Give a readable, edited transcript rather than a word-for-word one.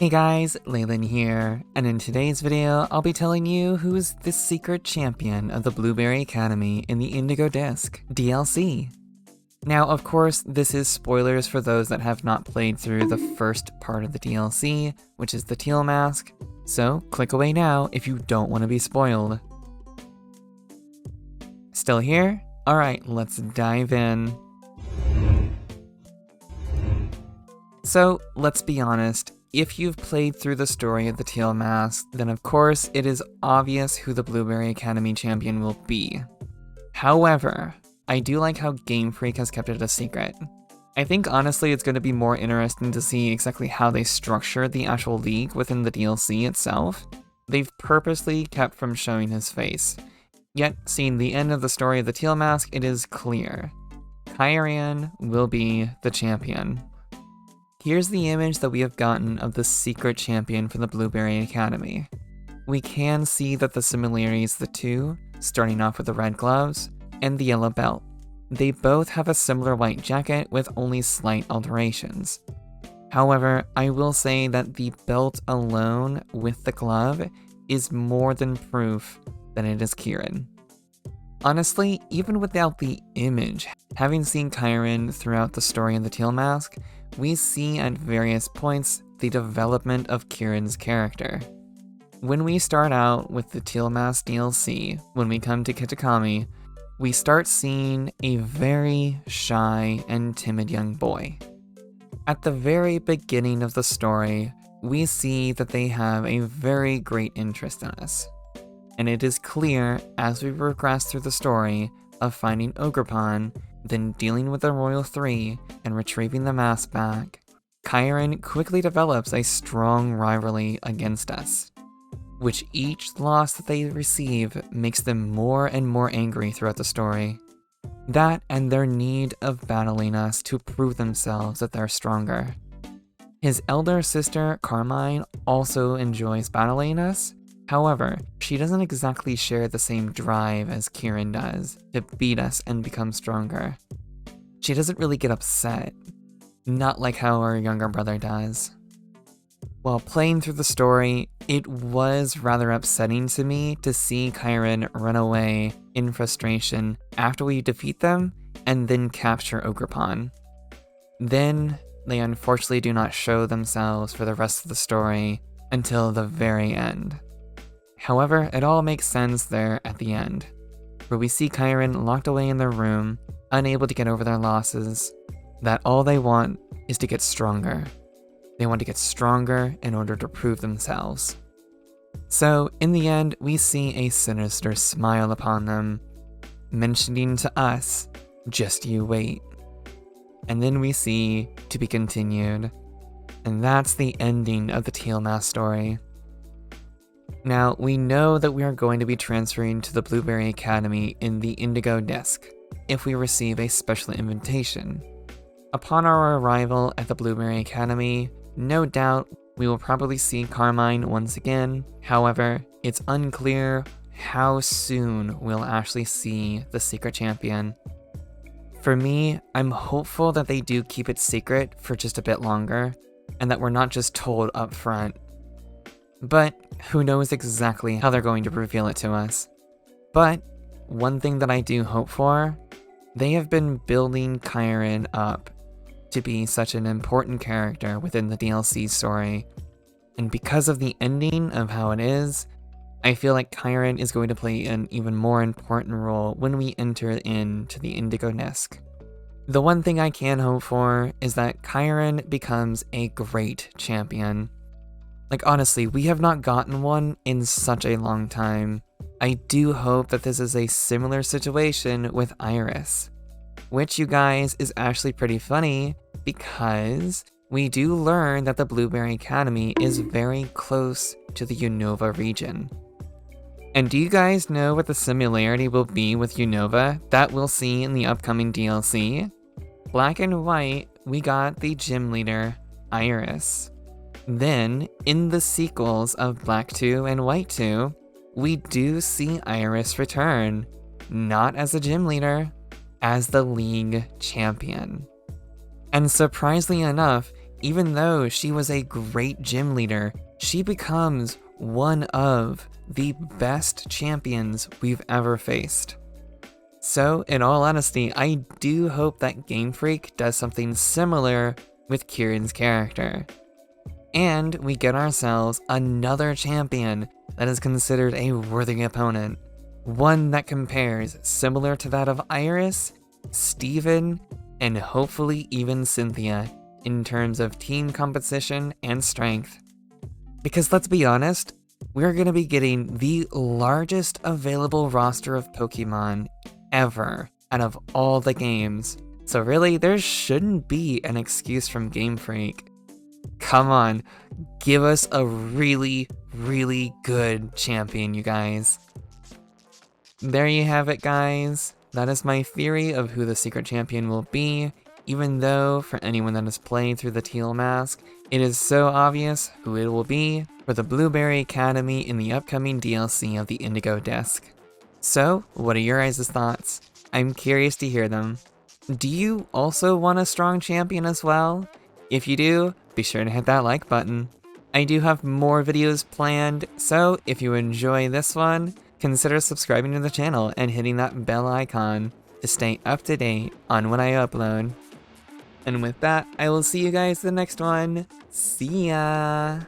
Hey guys, Leyland here, and in today's video, I'll be telling you who is the secret champion of the Blueberry Academy in the Indigo Disc DLC. Now, of course, this is spoilers for those that have not played through the first part of the DLC, which is the Teal Mask, so click away now if you don't want to be spoiled. Still here? Alright, let's dive in. So, let's be honest. If you've played through the story of the Teal Mask, then of course it is obvious who the Blueberry Academy champion will be. However, I do like how Game Freak has kept it a secret. I think honestly it's going to be more interesting to see exactly how they structure the actual league within the DLC itself. They've purposely kept from showing his face. Yet, seeing the end of the story of the Teal Mask, it is clear. Kieran will be the champion. Here's the image that we have gotten of the secret champion for the Blueberry Academy. We can see that the similarities of the two, starting off with the red gloves and the yellow belt. They both have a similar white jacket with only slight alterations. However, I will say that the belt alone with the glove is more than proof that it is Kieran. Honestly, even without the image, having seen Kieran throughout the story of the Teal Mask, we see at various points the development of Kieran's character. When we start out with the Teal Mask DLC, when we come to Kitakami, we start seeing a very shy and timid young boy. At the very beginning of the story, we see that they have a very great interest in us. And it is clear as we progress through the story of finding Ogrepon, then dealing with the Royal 3 and retrieving the mask back, Kieran quickly develops a strong rivalry against us, which each loss that they receive makes them more and more angry throughout the story. That and their need of battling us to prove themselves that they're stronger. His elder sister, Carmine, also enjoys battling us. However, she doesn't exactly share the same drive as Kieran does to beat us and become stronger. She doesn't really get upset, not like how her younger brother does. While playing through the story, it was rather upsetting to me to see Kieran run away in frustration after we defeat them and then capture Ogrepon. Then, they unfortunately do not show themselves for the rest of the story until the very end. However, it all makes sense there at the end, where we see Kieran locked away in their room, unable to get over their losses, that all they want is to get stronger. They want to get stronger in order to prove themselves. So, in the end, we see a sinister smile upon them, mentioning to us, "Just you wait." And then we see, "To be continued." And that's the ending of the Teal Mask story. Now, we know that we are going to be transferring to the Blueberry Academy in the Indigo Disc, if we receive a special invitation. Upon our arrival at the Blueberry Academy, no doubt we will probably see Carmine once again. However, it's unclear how soon we'll actually see the secret champion. For me, I'm hopeful that they do keep it secret for just a bit longer, and that we're not just told up front. But who knows exactly how they're going to reveal it to us. But one thing that I do hope for, they have been building Kieran up to be such an important character within the DLC story. And because of the ending of how it is, I feel like Kieran is going to play an even more important role when we enter into the Indigo Disc. The one thing I can hope for is that Kieran becomes a great champion. Like honestly, we have not gotten one in such a long time. I do hope that this is a similar situation with Iris. Which, you guys, is actually pretty funny because we do learn that the Blueberry Academy is very close to the Unova region. And do you guys know what the similarity will be with Unova that we'll see in the upcoming DLC? Black and white, we got the gym leader, Iris. Then, in the sequels of Black 2 and White 2, we do see Iris return, not as a gym leader, as the league champion. And surprisingly enough, even though she was a great gym leader, she becomes one of the best champions we've ever faced. So, in all honesty, I do hope that Game Freak does something similar with Kieran's character. And we get ourselves another champion that is considered a worthy opponent. One that compares similar to that of Iris, Steven, and hopefully even Cynthia in terms of team competition and strength. Because let's be honest, we're going to be getting the largest available roster of Pokemon ever out of all the games. So really, there shouldn't be an excuse from Game Freak. Come on, give us a really, really good champion, you guys. There you have it, guys. That is my theory of who the secret champion will be, even though, for anyone that has played through the Teal Mask, it is so obvious who it will be for the Blueberry Academy in the upcoming DLC of the Indigo Disc. So, what are your guys' thoughts? I'm curious to hear them. Do you also want a strong champion as well? If you do, be sure to hit that like button. I do have more videos planned, so if you enjoy this one, consider subscribing to the channel and hitting that bell icon to stay up to date on when I upload. And with that, I will see you guys in the next one. See ya!